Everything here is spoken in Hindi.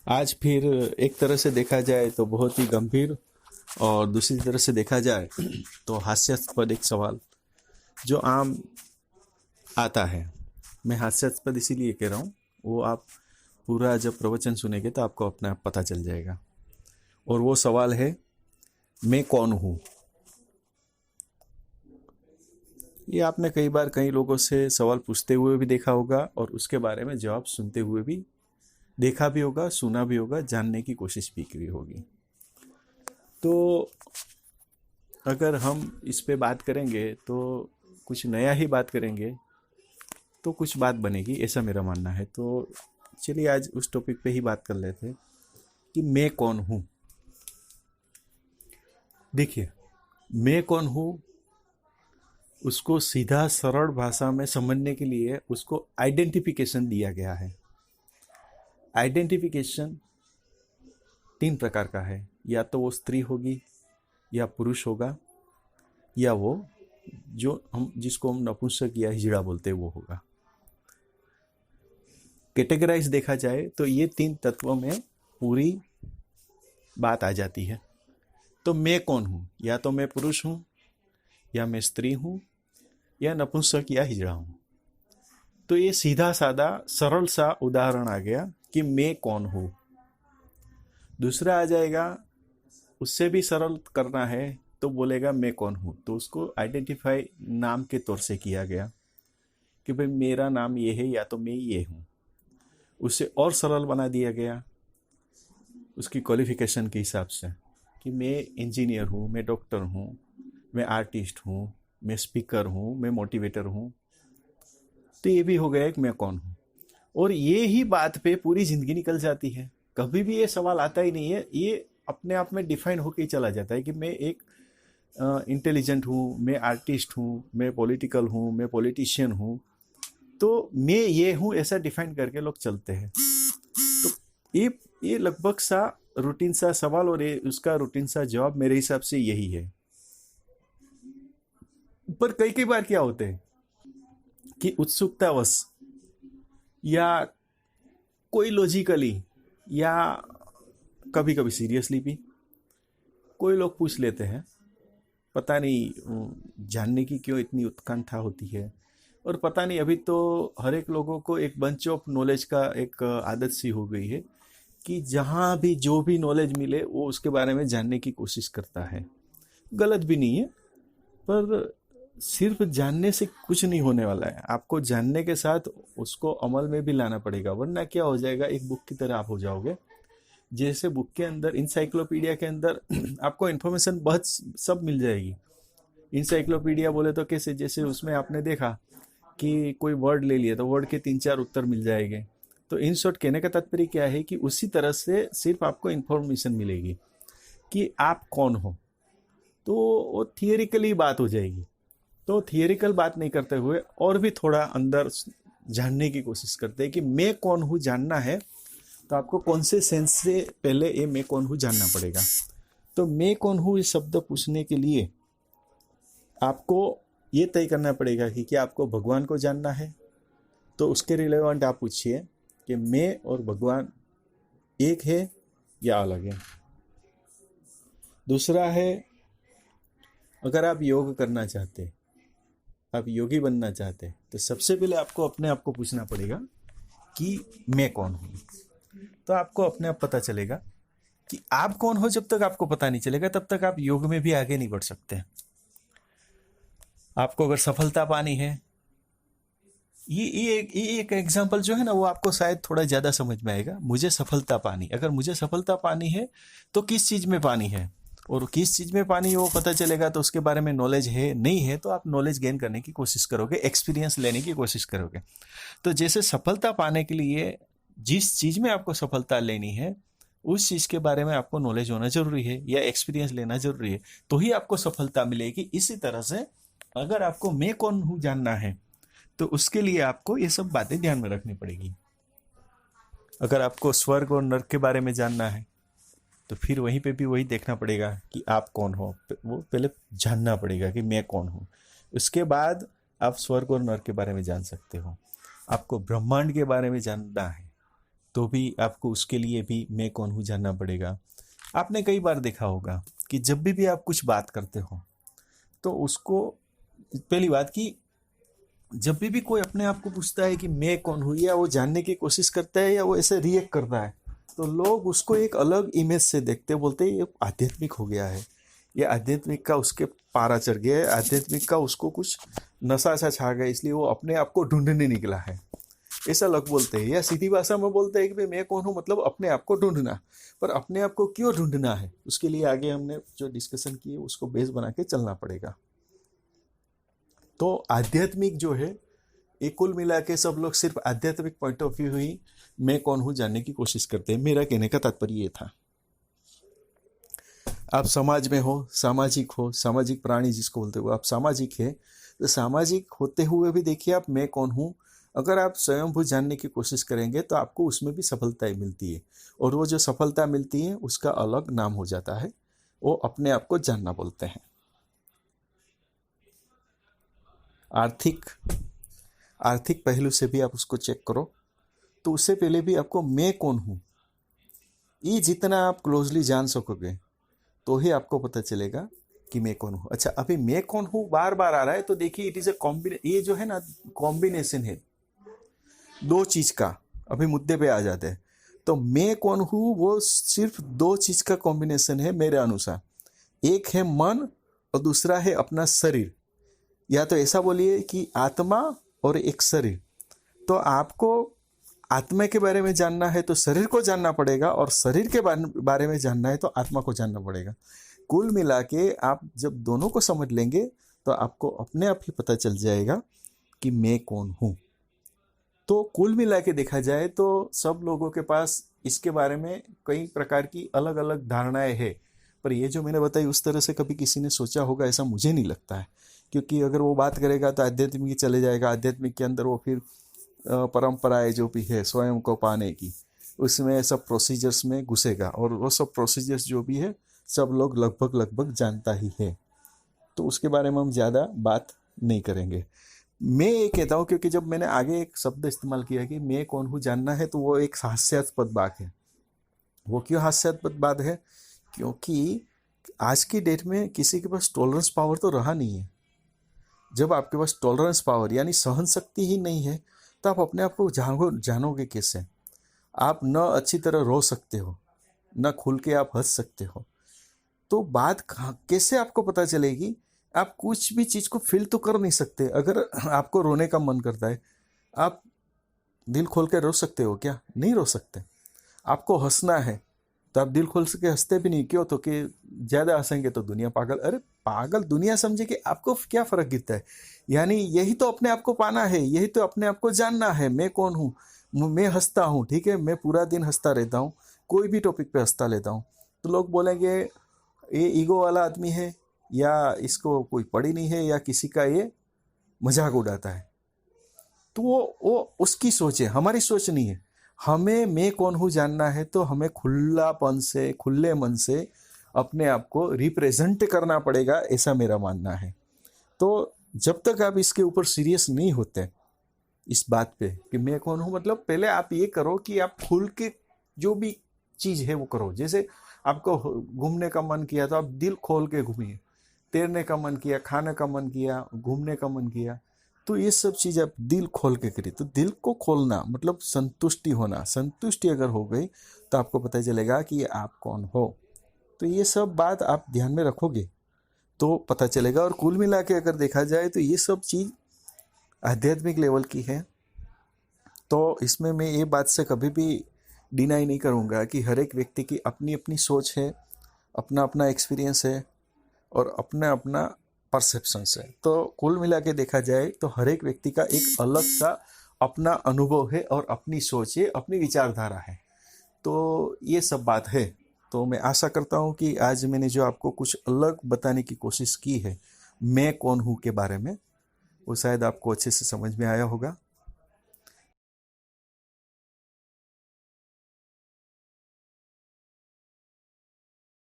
आज फिर एक तरह से देखा जाए तो बहुत ही गंभीर और दूसरी तरह से देखा जाए तो हास्यास्पद एक सवाल जो आम आता है। मैं हास्यास्पद इसीलिए कह रहा हूँ, वो आप पूरा जब प्रवचन सुनेंगे तो आपको अपने आप पता चल जाएगा। और वो सवाल है, मैं कौन हूँ। ये आपने कई बार कई लोगों से सवाल पूछते हुए भी देखा होगा और उसके बारे में जवाब सुनते हुए भी देखा भी होगा, सुना भी होगा, जानने की कोशिश भी की होगी। तो अगर हम इस पे बात करेंगे तो कुछ नया ही बात करेंगे तो कुछ बात बनेगी, ऐसा मेरा मानना है। तो चलिए आज उस टॉपिक पे ही बात कर लेते हैं कि मैं कौन हूँ। देखिए, मैं कौन हूँ उसको सीधा सरल भाषा में समझने के लिए उसको आइडेंटिफिकेशन दिया गया है। आइडेंटिफिकेशन 3 प्रकार का है, या तो वो स्त्री होगी, या पुरुष होगा, या वो जो हम जिसको हम नपुंसक या हिजड़ा बोलते हैं वो होगा। कैटेगराइज देखा जाए तो ये 3 तत्वों में पूरी बात आ जाती है। तो मैं कौन हूँ, या तो मैं पुरुष हूँ, या मैं स्त्री हूँ, या नपुंसक या हिजड़ा हूँ। तो ये सीधा साधा सरल सा उदाहरण आ गया कि मैं कौन हूँ। दूसरा आ जाएगा, उससे भी सरल करना है तो बोलेगा मैं कौन हूँ, तो उसको आइडेंटिफाई नाम के तौर से किया गया कि भाई मेरा नाम ये है या तो मैं ये हूँ। उसे और सरल बना दिया गया उसकी क्वालिफिकेशन के हिसाब से कि मैं इंजीनियर हूँ, मैं डॉक्टर हूँ, मैं आर्टिस्ट हूँ, मैं स्पीकर हूँ, मैं मोटिवेटर हूँ। तो ये भी हो गया कि मैं कौन हूँ। और ये ही बात पे पूरी जिंदगी निकल जाती है, कभी भी ये सवाल आता ही नहीं है। ये अपने आप में डिफाइन होके ही चला जाता है कि मैं एक इंटेलिजेंट हूँ, मैं आर्टिस्ट हूँ, मैं पॉलिटिकल हूँ, मैं पॉलिटिशियन हूँ। तो मैं ये हूँ ऐसा डिफाइन करके लोग चलते हैं। तो ये लगभग सा रूटीन सा सवाल और ये उसका रूटीन सा जवाब मेरे हिसाब से यही है। पर कई कई बार क्या होते हैं कि उत्सुकतावश या कोई लॉजिकली या कभी कभी सीरियसली भी कोई लोग पूछ लेते हैं, पता नहीं जानने की क्यों इतनी उत्कंठा होती है। और पता नहीं, अभी तो हर एक लोगों को एक बंच ऑफ नॉलेज का एक आदत सी हो गई है कि जहाँ भी जो भी नॉलेज मिले वो उसके बारे में जानने की कोशिश करता है। गलत भी नहीं है, पर सिर्फ जानने से कुछ नहीं होने वाला है। आपको जानने के साथ उसको अमल में भी लाना पड़ेगा, वरना क्या हो जाएगा, एक बुक की तरह आप हो जाओगे। जैसे बुक के अंदर, इंसाइक्लोपीडिया के अंदर आपको इन्फॉर्मेशन बहुत सब मिल जाएगी। इंसाइक्लोपीडिया बोले तो कैसे, जैसे उसमें आपने देखा कि कोई वर्ड ले लिया तो वर्ड के 3-4 उत्तर मिल जाएंगे। तो इन शॉर्ट कहने का तात्पर्य क्या है कि उसी तरह से सिर्फ आपको इन्फॉर्मेशन मिलेगी कि आप कौन हो। तो वो थियरिकली बात हो जाएगी। तो थियरिकल बात नहीं करते हुए और भी थोड़ा अंदर जानने की कोशिश करते हैं कि मैं कौन हूँ जानना है। तो आपको कौन से सेंस से पहले ये मैं कौन हूँ जानना पड़ेगा। तो मैं कौन हूँ इस शब्द पूछने के लिए आपको ये तय करना पड़ेगा कि क्या आपको भगवान को जानना है। तो उसके रिलेवेंट आप पूछिए कि मैं और भगवान एक है या अलग है। दूसरा है, अगर आप योग करना चाहते, आप योगी बनना चाहते, तो सबसे पहले आपको अपने आप को पूछना पड़ेगा कि मैं कौन हूँ। तो आपको अपने आप पता चलेगा कि आप कौन हो। जब तक आपको पता नहीं चलेगा तब तक आप योग में भी आगे नहीं बढ़ सकते। आपको अगर सफलता पानी है, ये एक एग्जांपल जो है ना, वो आपको शायद थोड़ा ज़्यादा समझ में आएगा। मुझे सफलता पानी, अगर मुझे सफलता पानी है तो किस चीज़ में पानी है और किस चीज़ में पानी है वो पता चलेगा। तो उसके बारे में नॉलेज है नहीं है तो आप नॉलेज गेन करने की कोशिश करोगे, एक्सपीरियंस लेने की कोशिश करोगे। तो जैसे सफलता पाने के लिए जिस चीज़ में आपको सफलता लेनी है उस चीज़ के बारे में आपको नॉलेज होना जरूरी है या एक्सपीरियंस लेना जरूरी है, तो ही आपको सफलता मिलेगी। इसी तरह से अगर आपको मैं कौन हूँ जानना है तो उसके लिए आपको ये सब बातें ध्यान में रखनी पड़ेगी। अगर आपको स्वर्ग और नर्क के बारे में जानना है तो फिर वहीं पे भी वही देखना पड़ेगा कि आप कौन हो। वो पहले जानना पड़ेगा कि मैं कौन हूँ, उसके बाद आप स्वर्ग और नर्क के बारे में जान सकते हो। आपको ब्रह्मांड के बारे में जानना है तो भी आपको उसके लिए भी मैं कौन हूँ जानना पड़ेगा। आपने कई बार देखा होगा कि जब भी आप कुछ बात करते हो तो उसको, पहली बात कि जब भी कोई अपने आप को पूछता है कि मैं कौन हूँ, या वो जानने की कोशिश करता है या वो ऐसे रिएक्ट करता है, तो लोग उसको एक अलग इमेज से देखते, बोलते हैं ये आध्यात्मिक हो गया है, ये आध्यात्मिक का उसके पारा चढ़ गया है, आध्यात्मिक का उसको कुछ नशा सा छा गया, इसलिए वो अपने आप को ढूंढने निकला है, ऐसा लोग बोलते हैं। या सीधी भाषा में बोलते हैं कि भाई मैं कौन हूँ मतलब अपने आप को ढूंढना। पर अपने आप को क्यों ढूंढना है, उसके लिए आगे हमने जो डिस्कशन की है उसको बेस बना के चलना पड़ेगा। तो आध्यात्मिक जो है, ये कुल मिला के सब लोग सिर्फ आध्यात्मिक पॉइंट ऑफ व्यू ही मैं कौन हूँ जानने की कोशिश करते हैं। मेरा कहने का तात्पर्य ये था। आप समाज में हो, सामाजिक हो, सामाजिक प्राणी जिसको बोलते हो, आप सामाजिक है, तो सामाजिक होते हुए भी देखिए आप मैं कौन हूँ, अगर आप स्वयंभू जानने की कोशिश करेंगे तो आपको उसमें भी सफलताएं मिलती है, और वो जो सफलता मिलती है उसका अलग नाम हो जाता है, वो अपने आप को जानना बोलते हैं। आर्थिक पहलू से भी आप उसको चेक करो, तो उससे पहले भी आपको मैं कौन हूँ ये जितना आप क्लोजली जान सकोगे तो ही आपको पता चलेगा कि मैं कौन हूँ। अच्छा, अभी मैं कौन हूँ बार बार आ रहा है, तो देखिए इट इज ये जो है ना कॉम्बिनेशन है दो चीज का। अभी मुद्दे पे आ जाते हैं। तो मैं कौन हूँ वो सिर्फ दो चीज का कॉम्बिनेशन है मेरे अनुसार। एक है मन और दूसरा है अपना शरीर, या तो ऐसा बोलिए कि आत्मा और एक शरीर। तो आपको आत्मा के बारे में जानना है तो शरीर को जानना पड़ेगा, और शरीर के बारे में जानना है तो आत्मा को जानना पड़ेगा। कुल मिला के आप जब दोनों को समझ लेंगे तो आपको अपने आप ही पता चल जाएगा कि मैं कौन हूँ। तो कुल मिला के देखा जाए तो सब लोगों के पास इसके बारे में कई प्रकार की अलग अलग धारणाएं हैं, पर ये जो मैंने बताई उस तरह से कभी किसी ने सोचा होगा ऐसा मुझे नहीं लगता है। क्योंकि अगर वो बात करेगा तो आध्यात्मिक चले जाएगा, आध्यात्मिक के अंदर वो फिर परंपराएं जो भी है स्वयं को पाने की, उसमें सब प्रोसीजर्स में घुसेगा, और वो सब प्रोसीजर्स जो भी है सब लोग लगभग जानता ही है, तो उसके बारे में हम ज़्यादा बात नहीं करेंगे। मैं ये कहता हूँ, क्योंकि जब मैंने आगे एक शब्द इस्तेमाल किया कि मैं कौन हूँ जानना है, तो वो एक हास्यास्पद बात है। वो क्यों हास्यास्पद बात है? क्योंकि आज की डेट में किसी के पास टॉलरेंस पावर तो रहा नहीं है। जब आपके पास टॉलरेंस पावर यानी सहन शक्ति ही नहीं है, तो आप अपने आप को जानोगे कैसे? आप न अच्छी तरह रो सकते हो, न खुल के आप हंस सकते हो, तो बात कैसे आपको पता चलेगी? आप कुछ भी चीज़ को फील तो कर नहीं सकते। अगर आपको रोने का मन करता है, आप दिल खोल के रो सकते हो क्या? नहीं रो सकते। आपको हंसना है तो आप दिल खोल के हंसते भी नहीं। क्यों? तो कि ज़्यादा हंसेंगे तो दुनिया पागल। अरे पागल दुनिया समझे कि आपको क्या फ़र्क गिरता है? यानी यही तो अपने आप को पाना है, यही तो अपने आप को जानना है। मैं कौन हूँ? मैं हंसता हूँ, ठीक है, मैं पूरा दिन हंसता रहता हूँ, कोई भी टॉपिक पे हंसता लेता हूँ, तो लोग बोलेंगे ये ईगो वाला आदमी है, या इसको कोई पड़ी नहीं है, या किसी का ये मजाक उड़ाता है। तो वो उसकी सोच है, हमारी सोच नहीं है। हमें मैं कौन हूँ जानना है तो हमें खुलापन से, खुले मन से अपने आप को रिप्रेजेंट करना पड़ेगा, ऐसा मेरा मानना है। तो जब तक आप इसके ऊपर सीरियस नहीं होते इस बात पे कि मैं कौन हूँ, मतलब पहले आप ये करो कि आप खुल के जो भी चीज़ है वो करो। जैसे आपको घूमने का मन किया तो आप दिल खोल के घूमिए, तैरने का मन किया, खाने का मन किया, घूमने का मन किया, तो ये सब चीज़ आप दिल खोल के करिए। तो दिल को खोलना मतलब संतुष्टि होना। संतुष्टि अगर हो गई तो आपको पता चलेगा कि आप कौन हो। तो ये सब बात आप ध्यान में रखोगे तो पता चलेगा। और कुल मिला के अगर देखा जाए तो ये सब चीज़ आध्यात्मिक लेवल की है। तो इसमें मैं ये बात से कभी भी डिनाई नहीं करूँगा कि हर एक व्यक्ति की अपनी अपनी सोच है, अपना अपना एक्सपीरियंस है, और अपना अपना परसेप्शंस है। तो कुल मिला के देखा जाए तो हर एक व्यक्ति का एक अलग सा अपना अनुभव है, और अपनी सोच है, अपनी विचारधारा है। तो ये सब बात है। तो मैं आशा करता हूँ कि आज मैंने जो आपको कुछ अलग बताने की कोशिश की है मैं कौन हूँ के बारे में, वो शायद आपको अच्छे से समझ में आया होगा।